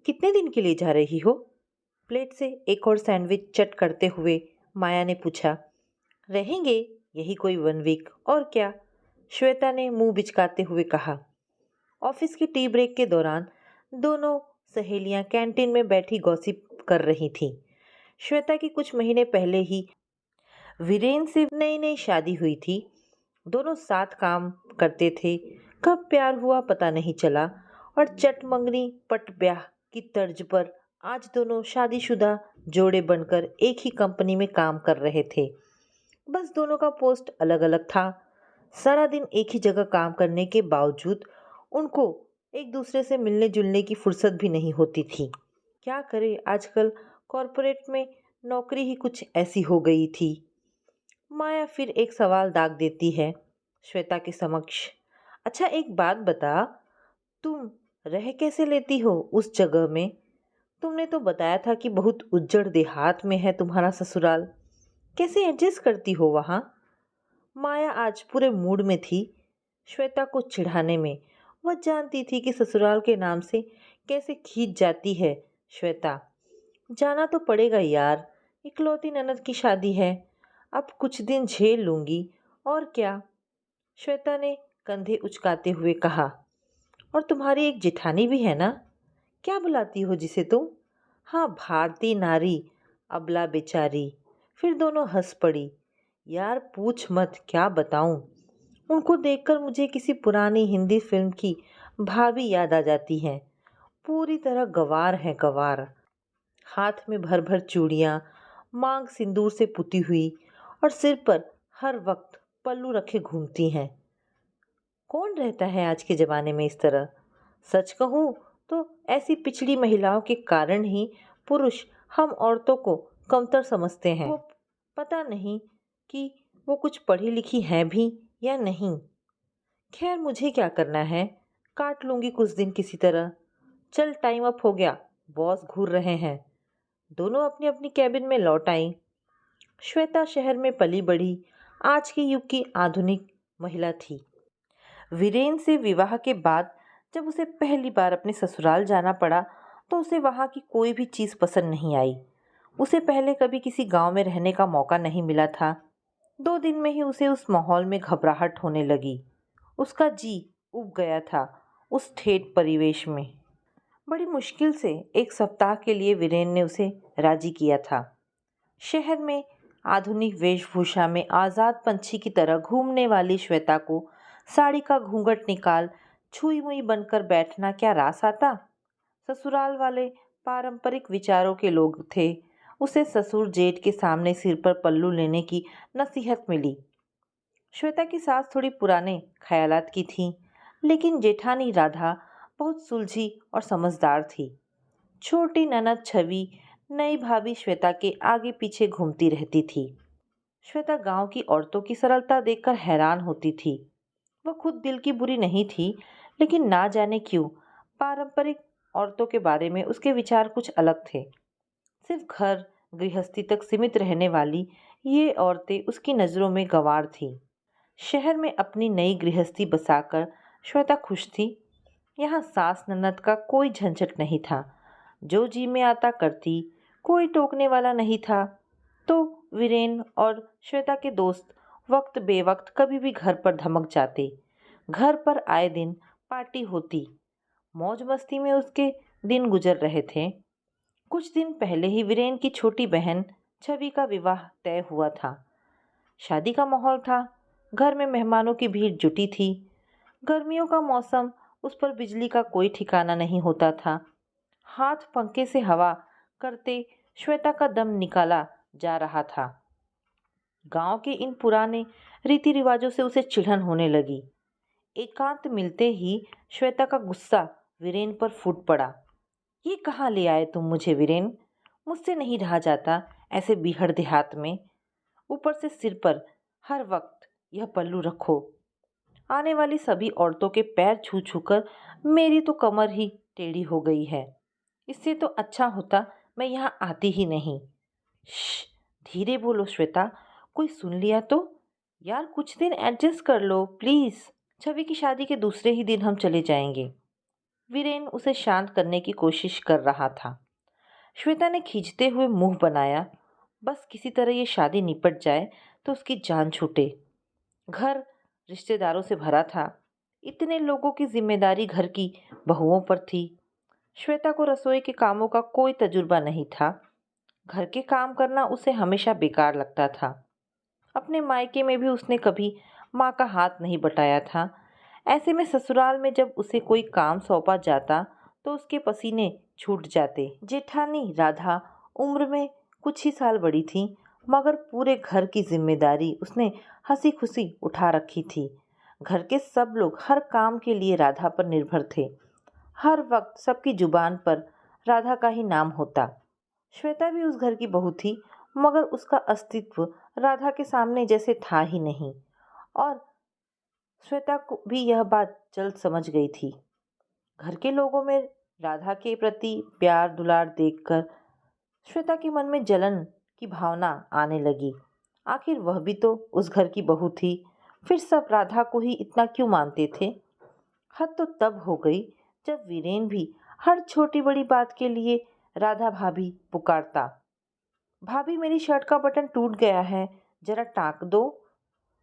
कितने दिन के लिए जा रही हो? प्लेट से एक और सैंडविच चट करते हुए माया ने पूछा। रहेंगे यही कोई 1 वीक और क्या, श्वेता ने मुंह बिचकाते हुए कहा। ऑफिस की टी ब्रेक के दौरान दोनों सहेलियां कैंटीन में बैठी गॉसिप कर रही थीं। श्वेता की कुछ महीने पहले ही वीरेन से नई नई शादी हुई थी। दोनों साथ काम करते थे। कब प्यार हुआ पता नहीं चला और चट मंगनी पट ब्याह की तर्ज पर आज दोनों शादीशुदा जोड़े बनकर एक ही कंपनी में काम कर रहे थे। बस दोनों का पोस्ट अलग अलग था। सारा दिन एक ही जगह काम करने के बावजूद उनको एक दूसरे से मिलने जुलने की फुर्सत भी नहीं होती थी। क्या करे, आजकल कॉरपोरेट में नौकरी ही कुछ ऐसी हो गई थी। माया फिर एक सवाल दाग देती है श्वेता के समक्ष। अच्छा एक बात बता, तुम रह कैसे लेती हो उस जगह में? तुमने तो बताया था कि बहुत उज्जड़ देहात में है तुम्हारा ससुराल। कैसे एडजस्ट करती हो वहाँ? माया आज पूरे मूड में थी श्वेता को चिढ़ाने में। वह जानती थी कि ससुराल के नाम से कैसे खींच जाती है श्वेता। जाना तो पड़ेगा यार, इकलौती ननद की शादी है, अब कुछ दिन झेल लूंगी और क्या, श्वेता ने कंधे उचकाते हुए कहा। और तुम्हारी एक जेठानी भी है ना, क्या बुलाती हो जिसे तुम? हाँ, भारतीय नारी, अबला बेचारी। फिर दोनों हंस पड़ी। यार पूछ मत, क्या बताऊं, उनको देखकर मुझे किसी पुरानी हिंदी फिल्म की भाभी याद आ जाती हैं। पूरी तरह गंवार है गंवार। हाथ में भर भर चूड़ियां, मांग सिंदूर से पुती हुई और सिर पर हर वक्त पल्लू रखे घूमती हैं। कौन रहता है आज के ज़माने में इस तरह? सच कहूँ तो ऐसी पिछड़ी महिलाओं के कारण ही पुरुष हम औरतों को कमतर समझते हैं। वो पता नहीं कि वो कुछ पढ़ी लिखी हैं भी या नहीं। खैर मुझे क्या करना है, काट लूंगी कुछ दिन किसी तरह। चल टाइम अप हो गया, बॉस घूर रहे हैं। दोनों अपनी अपनी कैबिन में लौट आईं। श्वेता शहर में पली बढ़ी आज के युग की आधुनिक महिला थी। वीरेन से विवाह के बाद जब उसे पहली बार अपने ससुराल जाना पड़ा तो उसे वहाँ की कोई भी चीज़ पसंद नहीं आई। उसे पहले कभी किसी गांव में रहने का मौका नहीं मिला था। 2 दिन में ही उसे उस माहौल में घबराहट होने लगी। उसका जी उब गया था उस ठेठ परिवेश में। बड़ी मुश्किल से एक सप्ताह के लिए वीरेन ने उसे राजी किया था। शहर में आधुनिक वेशभूषा में आज़ाद पंछी की तरह घूमने वाली श्वेता को साड़ी का घूंघट निकाल छुई मुई बनकर बैठना क्या रास आता। ससुराल वाले पारंपरिक विचारों के लोग थे। उसे ससुर जेठ के सामने सिर पर पल्लू लेने की नसीहत मिली। श्वेता की सास थोड़ी पुराने ख्यालात की थी, लेकिन जेठानी राधा बहुत सुलझी और समझदार थी। छोटी ननद छवि नई भाभी श्वेता के आगे पीछे घूमती रहती थी। श्वेता गांव की औरतों की सरलता देखकर हैरान होती थी। वह खुद दिल की बुरी नहीं थी, लेकिन ना जाने क्यों पारंपरिक औरतों के बारे में उसके विचार कुछ अलग थे। सिर्फ घर गृहस्थी तक सीमित रहने वाली ये औरतें उसकी नज़रों में गंवार थीं। शहर में अपनी नई गृहस्थी बसाकर श्वेता खुश थी। यहाँ सास ननद का कोई झंझट नहीं था। जो जी में आता करती, कोई टोकने वाला नहीं था। तो वीरेन और श्वेता के दोस्त वक्त बेवक्त कभी भी घर पर धमक जाते। घर पर आए दिन पार्टी होती। मौज मस्ती में उसके दिन गुजर रहे थे। कुछ दिन पहले ही वीरेन की छोटी बहन छवि का विवाह तय हुआ था। शादी का माहौल था। घर में मेहमानों की भीड़ जुटी थी। गर्मियों का मौसम, उस पर बिजली का कोई ठिकाना नहीं होता था। हाथ पंखे से हवा करते श्वेता का दम निकाला जा रहा था। गांव के इन पुराने रीति रिवाजों से उसे चिढ़न होने लगी। एकांत मिलते ही श्वेता का गुस्सा वीरेन पर फूट पड़ा। ये कहाँ ले आए तुम मुझे वीरेन? मुझसे नहीं रहा जाता ऐसे बीहड़ देहात में। ऊपर से सिर पर हर वक्त यह पल्लू रखो। आने वाली सभी औरतों के पैर छू छू कर मेरी तो कमर ही टेढ़ी हो गई है। इससे तो अच्छा होता मैं यहाँ आती ही नहीं। श्श, धीरे बोलो श्वेता, कोई सुन लिया तो? यार कुछ दिन एडजस्ट कर लो प्लीज। छवि की शादी के दूसरे ही दिन हम चले जाएंगे। वीरेन उसे शांत करने की कोशिश कर रहा था। श्वेता ने खींचते हुए मुंह बनाया, बस किसी तरह ये शादी निपट जाए तो उसकी जान छूटे। घर रिश्तेदारों से भरा था। इतने लोगों की जिम्मेदारी घर की बहुओं पर थी। श्वेता को रसोई के कामों का कोई तजुर्बा नहीं था। घर के काम करना उसे हमेशा बेकार लगता था। अपने मायके में भी उसने कभी माँ का हाथ नहीं बटाया था। ऐसे में ससुराल में जब उसे कोई काम सौंपा जाता तो उसके पसीने छूट जाते। जेठानी राधा उम्र में कुछ ही साल बड़ी थी, मगर पूरे घर की जिम्मेदारी उसने हंसी खुशी उठा रखी थी। घर के सब लोग हर काम के लिए राधा पर निर्भर थे। हर वक्त सबकी जुबान पर राधा का ही नाम होता। श्वेता भी उस घर की बहू थी, मगर उसका अस्तित्व राधा के सामने जैसे था ही नहीं। और श्वेता को भी यह बात जल्द समझ गई थी। घर के लोगों में राधा के प्रति प्यार दुलार देखकर श्वेता के मन में जलन की भावना आने लगी। आखिर वह भी तो उस घर की बहू थी, फिर सब राधा को ही इतना क्यों मानते थे। हद तो तब हो गई जब वीरेन भी हर छोटी बड़ी बात के लिए राधा भाभी पुकारता। भाभी, मेरी शर्ट का बटन टूट गया है, जरा टाँक दो।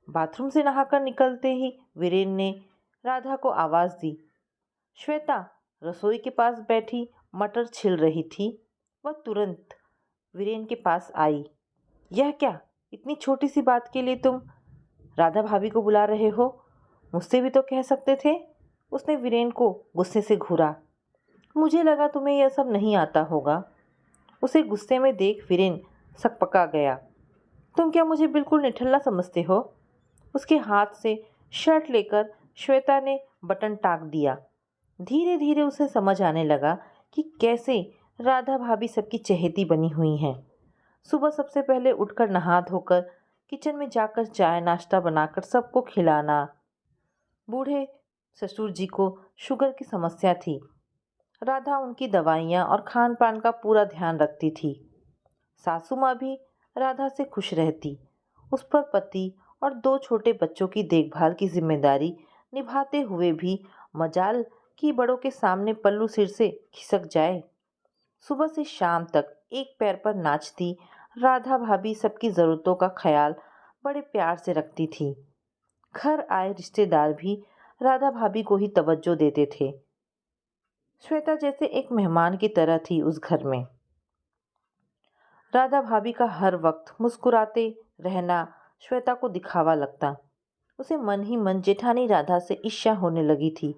बाथरूम से नहाकर निकलते ही वीरेन ने राधा को आवाज़ दी। श्वेता रसोई के पास बैठी मटर छिल रही थी। वह तुरंत वीरेन के पास आई। यह क्या, इतनी छोटी सी बात के लिए तुम राधा भाभी को बुला रहे हो? मुझसे भी तो कह सकते थे। उसने वीरेन को गुस्से से घूरा। मुझे लगा तुम्हें यह सब नहीं आता होगा। उसे गुस्से में देख वीरेन सकपका गया। तुम क्या मुझे बिल्कुल निठल्ला समझते हो? उसके हाथ से शर्ट लेकर श्वेता ने बटन टाँक दिया। धीरे धीरे उसे समझ आने लगा कि कैसे राधा भाभी सबकी चहेती बनी हुई हैं। सुबह सबसे पहले उठकर नहा धोकर किचन में जाकर चाय नाश्ता बनाकर सबको खिलाना। बूढ़े ससुर जी को शुगर की समस्या थी। राधा उनकी दवाइयाँ और खान पान का पूरा ध्यान रखती थी। सासू माँ भी राधा से खुश रहती। उस पर पति और 2 छोटे बच्चों की देखभाल की जिम्मेदारी निभाते हुए भी मजाल कि बड़ों के सामने पल्लू सिर से खिसक जाए। सुबह से शाम तक एक पैर पर नाचती राधा भाभी सबकी ज़रूरतों का ख्याल बड़े प्यार से रखती थी। घर आए रिश्तेदार भी राधा भाभी को ही तवज्जो देते थे। श्वेता जैसे एक मेहमान की तरह थी उस घर में। राधा भाभी का हर वक्त मुस्कुराते रहना श्वेता को दिखावा लगता। उसे मन ही मन जेठानी राधा से ईर्ष्या होने लगी थी।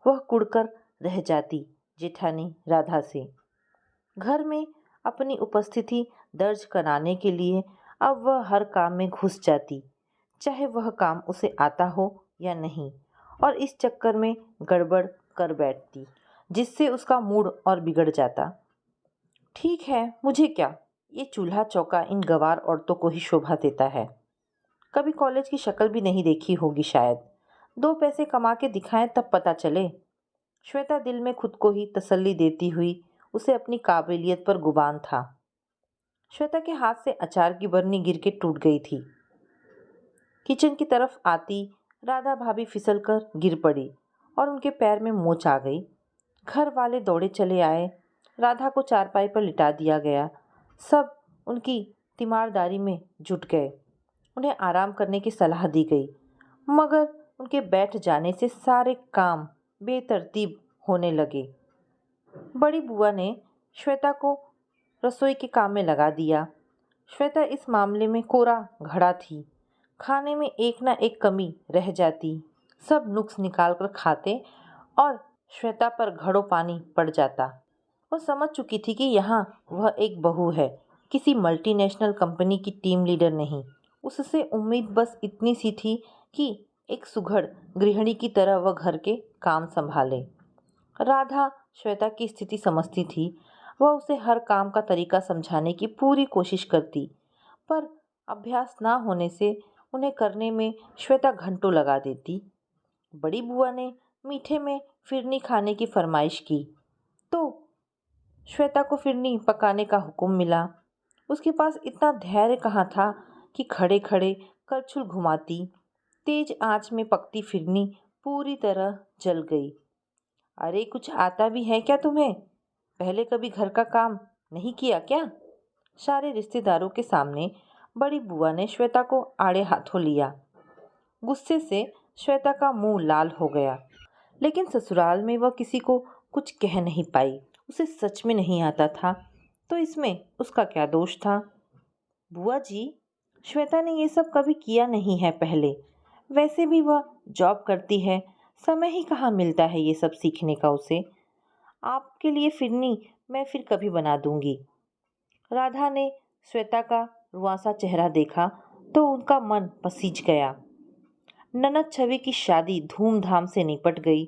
वह कुढ़कर रह जाती जेठानी राधा से। घर में अपनी उपस्थिति दर्ज कराने के लिए अब वह हर काम में घुस जाती, चाहे वह काम उसे आता हो या नहीं, और इस चक्कर में गड़बड़ कर बैठती, जिससे उसका मूड और बिगड़ जाता। ठीक है, मुझे क्या, ये चूल्हा चौका इन गंवार औरतों को ही शोभा देता है। कभी कॉलेज की शक्ल भी नहीं देखी होगी शायद। 2 पैसे कमा के दिखाएं तब पता चले। श्वेता दिल में खुद को ही तसल्ली देती हुई उसे अपनी काबिलियत पर गुमान था। श्वेता के हाथ से अचार की बरनी गिर के टूट गई थी। किचन की तरफ आती राधा भाभी फिसलकर गिर पड़ी और उनके पैर में मोच आ गई। घर वाले दौड़े चले आए। राधा को चारपाई पर लिटा दिया गया। सब उनकी तीमारदारी में जुट गए। उन्हें आराम करने की सलाह दी गई, मगर उनके बैठ जाने से सारे काम बेतरतीब होने लगे। बड़ी बुआ ने श्वेता को रसोई के काम में लगा दिया। श्वेता इस मामले में कोरा घड़ा थी। खाने में एक ना एक कमी रह जाती। सब नुक्स निकाल कर खाते और श्वेता पर घड़ों पानी पड़ जाता। वह समझ चुकी थी कि यहाँ वह एक बहू है, किसी मल्टीनेशनल कंपनी की टीम लीडर नहीं। उससे उम्मीद बस इतनी सी थी कि एक सुघड़ गृहिणी की तरह वह घर के काम संभाले। राधा श्वेता की स्थिति समझती थी। वह उसे हर काम का तरीका समझाने की पूरी कोशिश करती, पर अभ्यास ना होने से उन्हें करने में श्वेता घंटों लगा देती। बड़ी बुआ ने मीठे में फिरनी खाने की फरमाइश की तो श्वेता को फिरनी पकाने का हुक्म मिला। उसके पास इतना धैर्य कहाँ था कि खड़े खड़े करछुल घुमाती। तेज आंच में पकती फिरनी पूरी तरह जल गई। अरे कुछ आता भी है क्या तुम्हें? पहले कभी घर का काम नहीं किया क्या? सारे रिश्तेदारों के सामने बड़ी बुआ ने श्वेता को आड़े हाथों लिया। गुस्से से श्वेता का मुंह लाल हो गया, लेकिन ससुराल में वह किसी को कुछ कह नहीं पाई। उसे सच में नहीं आता था, तो इसमें उसका क्या दोष था? बुआ जी, श्वेता ने ये सब कभी किया नहीं है पहले। वैसे भी वह जॉब करती है, समय ही कहाँ मिलता है ये सब सीखने का उसे। आपके लिए फिरनी मैं फिर कभी बना दूंगी। राधा ने श्वेता का रुआंसा चेहरा देखा तो उनका मन पसीज गया। ननद छवि की शादी धूमधाम से निपट गई।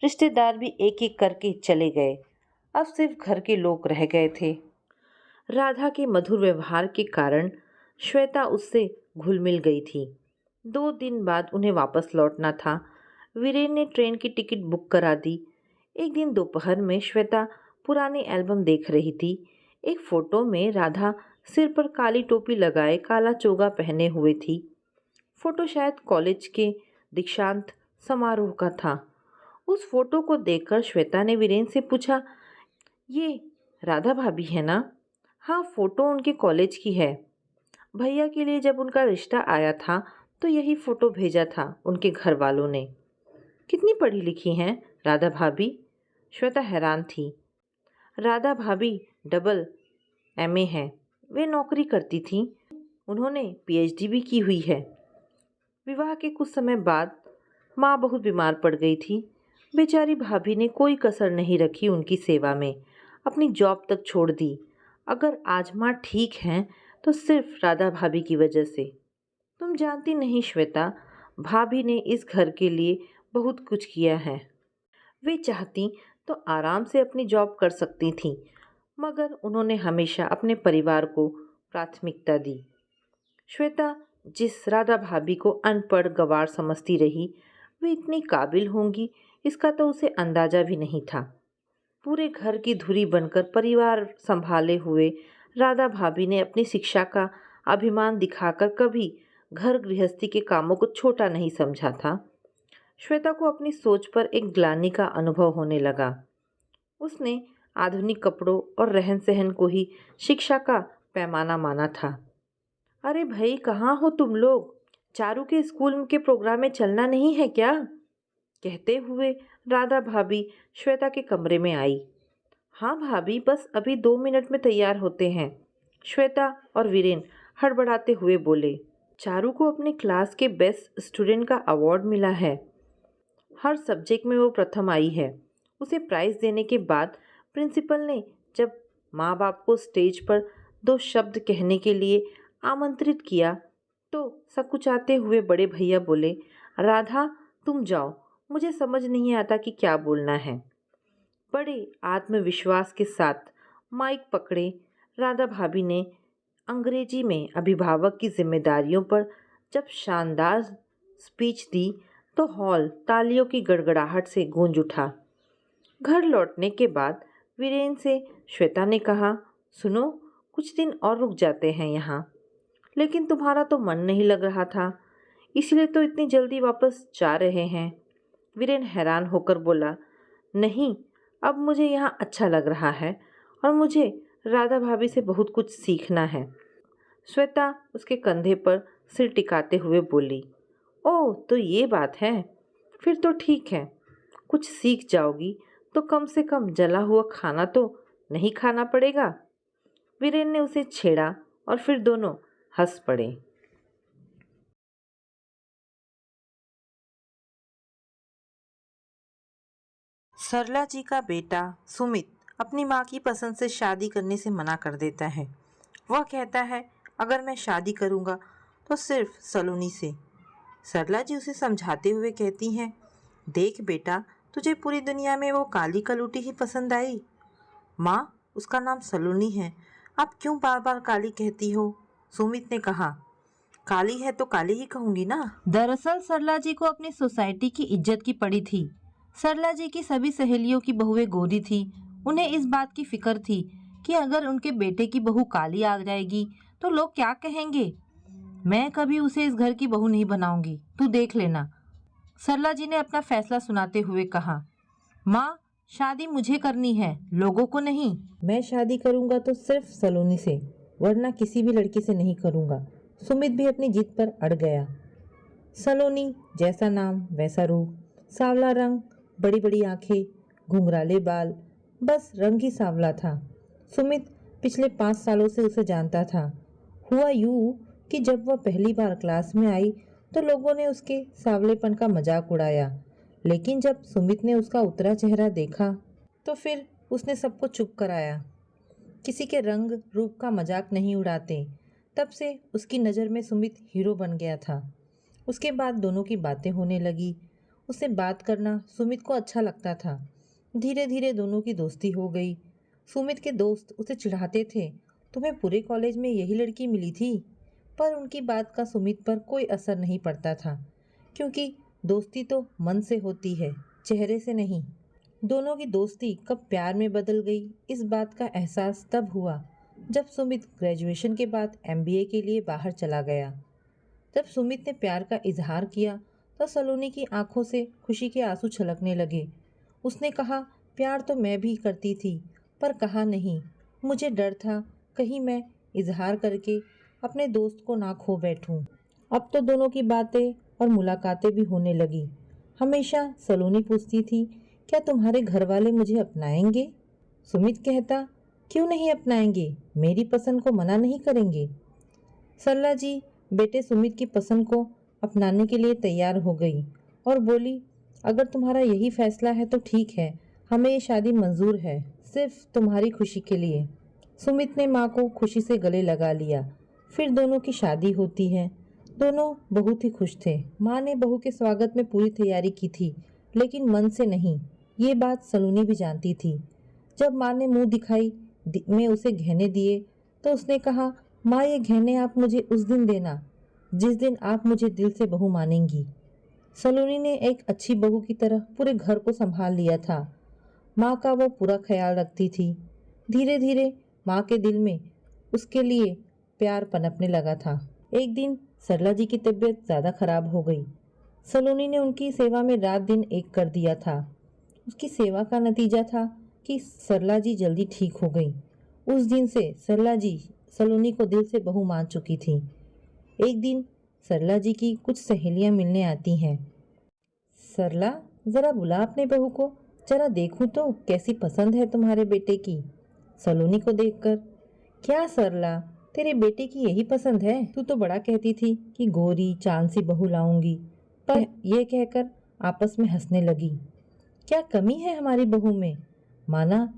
रिश्तेदार भी एक एक करके चले गए। अब सिर्फ घर के लोग रह गए थे। राधा के मधुर व्यवहार के कारण श्वेता उससे घुल मिल गई थी। 2 दिन बाद उन्हें वापस लौटना था। वीरेन ने ट्रेन की टिकट बुक करा दी। एक दिन दोपहर में श्वेता पुरानी एल्बम देख रही थी। एक फोटो में राधा सिर पर काली टोपी लगाए काला चोगा पहने हुए थी। फोटो शायद कॉलेज के दीक्षांत समारोह का था। उस फोटो को देखकर श्वेता ने वीरेन से पूछा, ये राधा भाभी है ना? हाँ, फोटो उनके कॉलेज की है। भैया के लिए जब उनका रिश्ता आया था तो यही फोटो भेजा था उनके घर वालों ने। कितनी पढ़ी लिखी हैं राधा भाभी? श्वेता हैरान थी। राधा भाभी डबल एमए है। वे नौकरी करती थी। उन्होंने पीएचडी भी की हुई है। विवाह के कुछ समय बाद माँ बहुत बीमार पड़ गई थी। बेचारी भाभी ने कोई कसर नहीं रखी उनकी सेवा में। अपनी जॉब तक छोड़ दी। अगर आज माँ ठीक हैं तो सिर्फ राधा भाभी की वजह से। तुम जानती नहीं श्वेता, भाभी ने इस घर के लिए बहुत कुछ किया है। वे चाहती तो आराम से अपनी जॉब कर सकती थीं, मगर उन्होंने हमेशा अपने परिवार को प्राथमिकता दी। श्वेता जिस राधा भाभी को अनपढ़ गंवार समझती रही, वे इतनी काबिल होंगी इसका तो उसे अंदाजा भी नहीं था। पूरे घर की धुरी बनकर परिवार संभाले हुए राधा भाभी ने अपनी शिक्षा का अभिमान दिखाकर कभी घर गृहस्थी के कामों को छोटा नहीं समझा था। श्वेता को अपनी सोच पर एक ग्लानि का अनुभव होने लगा। उसने आधुनिक कपड़ों और रहन सहन को ही शिक्षा का पैमाना माना था। अरे भाई, कहाँ हो तुम लोग? चारू के स्कूल के प्रोग्राम में चलना नहीं है क्या? कहते हुए राधा भाभी श्वेता के कमरे में आई। हाँ भाभी, बस अभी 2 मिनट में तैयार होते हैं, श्वेता और वीरेन हड़बड़ाते हुए बोले। चारू को अपने क्लास के बेस्ट स्टूडेंट का अवार्ड मिला है। हर सब्जेक्ट में वो प्रथम आई है। उसे प्राइज़ देने के बाद प्रिंसिपल ने जब माँ बाप को स्टेज पर 2 शब्द कहने के लिए आमंत्रित किया तो सकुचाते हुए बड़े भैया बोले, राधा तुम जाओ, मुझे समझ नहीं आता कि क्या बोलना है। बड़े आत्मविश्वास के साथ माइक पकड़े राधा भाभी ने अंग्रेजी में अभिभावक की जिम्मेदारियों पर जब शानदार स्पीच दी तो हॉल तालियों की गड़गड़ाहट से गूंज उठा। घर लौटने के बाद वीरेन से श्वेता ने कहा, सुनो, कुछ दिन और रुक जाते हैं यहाँ। लेकिन तुम्हारा तो मन नहीं लग रहा था, इसलिए तो इतनी जल्दी वापस जा रहे हैं। वीरेन हैरान होकर बोला, नहीं, अब मुझे यहाँ अच्छा लग रहा है और मुझे राधा भाभी से बहुत कुछ सीखना है। श्वेता उसके कंधे पर सिर टिकाते हुए बोली, ओह तो ये बात है, फिर तो ठीक है। कुछ सीख जाओगी तो कम से कम जला हुआ खाना तो नहीं खाना पड़ेगा। वीरेन ने उसे छेड़ा और फिर दोनों हंस पड़े। सरला जी का बेटा सुमित अपनी माँ की पसंद से शादी करने से मना कर देता है। वह कहता है, अगर मैं शादी करूँगा तो सिर्फ सलोनी से। सरला जी उसे समझाते हुए कहती हैं, देख बेटा, तुझे पूरी दुनिया में वो काली कलूटी ही पसंद आई। माँ, उसका नाम सलोनी है, आप क्यों बार बार काली कहती हो? सुमित ने कहा, काली है तो काली ही कहूँगी ना। दरअसल सरला जी को अपनी सोसाइटी की इज्जत की पड़ी थी। सरला जी की सभी सहेलियों की बहुएं गोरी थी। उन्हें इस बात की फिक्र थी कि अगर उनके बेटे की बहू काली आ जाएगी तो लोग क्या कहेंगे। मैं कभी उसे इस घर की बहू नहीं बनाऊंगी, तू देख लेना। सरला जी ने अपना फैसला सुनाते हुए कहा, माँ, शादी मुझे करनी है, लोगों को नहीं। मैं शादी करूंगा तो सिर्फ सलोनी से, वरना किसी भी लड़की से नहीं करूंगा। सुमित भी अपनी जिद पर अड़ गया। सलोनी, जैसा नाम वैसा रूप, सांवला रंग, बड़ी बड़ी आंखें, घुंघराले बाल, बस रंग ही सांवला था। सुमित पिछले 5 सालों से उसे जानता था। हुआ यूं कि जब वह पहली बार क्लास में आई तो लोगों ने उसके सांवलेपन का मजाक उड़ाया, लेकिन जब सुमित ने उसका उतरा चेहरा देखा तो फिर उसने सबको चुप कराया। किसी के रंग रूप का मजाक नहीं उड़ाते। तब से उसकी नज़र में सुमित हीरो बन गया था। उसके बाद दोनों की बातें होने लगी। उससे बात करना सुमित को अच्छा लगता था। धीरे धीरे दोनों की दोस्ती हो गई। सुमित के दोस्त उसे चिढ़ाते थे, तुम्हें पूरे कॉलेज में यही लड़की मिली थी, पर उनकी बात का सुमित पर कोई असर नहीं पड़ता था, क्योंकि दोस्ती तो मन से होती है, चेहरे से नहीं। दोनों की दोस्ती कब प्यार में बदल गई, इस बात का एहसास तब हुआ जब सुमित ग्रेजुएशन के बाद MBA के लिए बाहर चला गया। जब सुमित ने प्यार का इजहार किया तो सलोनी की आंखों से खुशी के आंसू छलकने लगे। उसने कहा, प्यार तो मैं भी करती थी, पर कहा नहीं। मुझे डर था कहीं मैं इजहार करके अपने दोस्त को ना खो बैठूं। अब तो दोनों की बातें और मुलाकातें भी होने लगी। हमेशा सलोनी पूछती थी, क्या तुम्हारे घर वाले मुझे अपनाएंगे? सुमित कहता, क्यों नहीं अपनाएंगे, मेरी पसंद को मना नहीं करेंगे। सरला जी बेटे सुमित की पसंद को अपनाने के लिए तैयार हो गई और बोली, अगर तुम्हारा यही फैसला है तो ठीक है, हमें ये शादी मंजूर है, सिर्फ तुम्हारी खुशी के लिए। सुमित ने माँ को खुशी से गले लगा लिया। फिर दोनों की शादी होती है। दोनों बहुत ही खुश थे। माँ ने बहू के स्वागत में पूरी तैयारी की थी, लेकिन मन से नहीं। ये बात सलोनी भी जानती थी। जब माँ ने मुंह दिखाई में उसे गहने दिए तो उसने कहा, माँ ये गहने आप मुझे उस दिन देना जिस दिन आप मुझे दिल से बहू मानेंगी। सलोनी ने एक अच्छी बहू की तरह पूरे घर को संभाल लिया था। माँ का वो पूरा ख्याल रखती थी। धीरे धीरे माँ के दिल में उसके लिए प्यार पनपने लगा था। एक दिन सरला जी की तबीयत ज़्यादा खराब हो गई। सलोनी ने उनकी सेवा में रात दिन एक कर दिया था। उसकी सेवा का नतीजा था कि सरला जी जल्दी ठीक हो गई। उस दिन से सरला जी सलोनी को दिल से बहू मान चुकी थी। एक दिन सरला जी की कुछ सहेलियां मिलने आती हैं। सरला, ज़रा बुला अपने बहू को, जरा देखूं तो कैसी पसंद है तुम्हारे बेटे की। सलोनी को देखकर, क्या सरला, तेरे बेटे की यही पसंद है? तू तो बड़ा कहती थी कि गोरी चांद सी बहू लाऊंगी, पर यह कहकर आपस में हंसने लगी। क्या कमी है हमारी बहू में? माना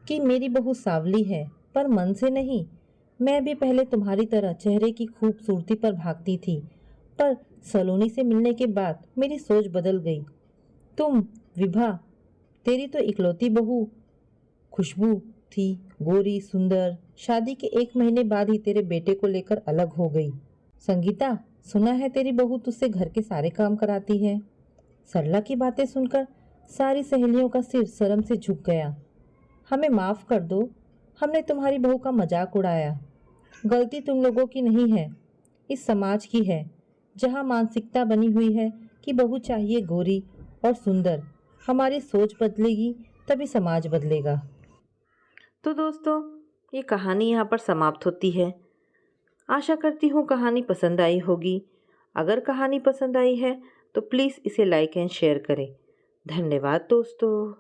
कि मेरी बहू सावली है, पर मन से नहीं। मैं भी पहले तुम्हारी तरह चेहरे की खूबसूरती पर भागती थी, पर सलोनी से मिलने के बाद मेरी सोच बदल गई। तुम विभा, तेरी तो इकलौती बहू खुशबू थी, गोरी सुंदर, शादी के 1 महीने बाद ही तेरे बेटे को लेकर अलग हो गई। संगीता, सुना है तेरी बहू तुझसे घर के सारे काम कराती है। सरला की बातें सुनकर सारी सहेलियों का सिर शर्म से झुक गया। हमें माफ़ कर दो, हमने तुम्हारी बहू का मजाक उड़ाया। गलती तुम लोगों की नहीं है, इस समाज की है, जहाँ मानसिकता बनी हुई है कि बहू चाहिए गोरी और सुंदर। हमारी सोच बदलेगी तभी समाज बदलेगा। तो दोस्तों, ये कहानी यहाँ पर समाप्त होती है। आशा करती हूँ कहानी पसंद आई होगी। अगर कहानी पसंद आई है तो प्लीज़ इसे लाइक एंड शेयर करें। धन्यवाद दोस्तों।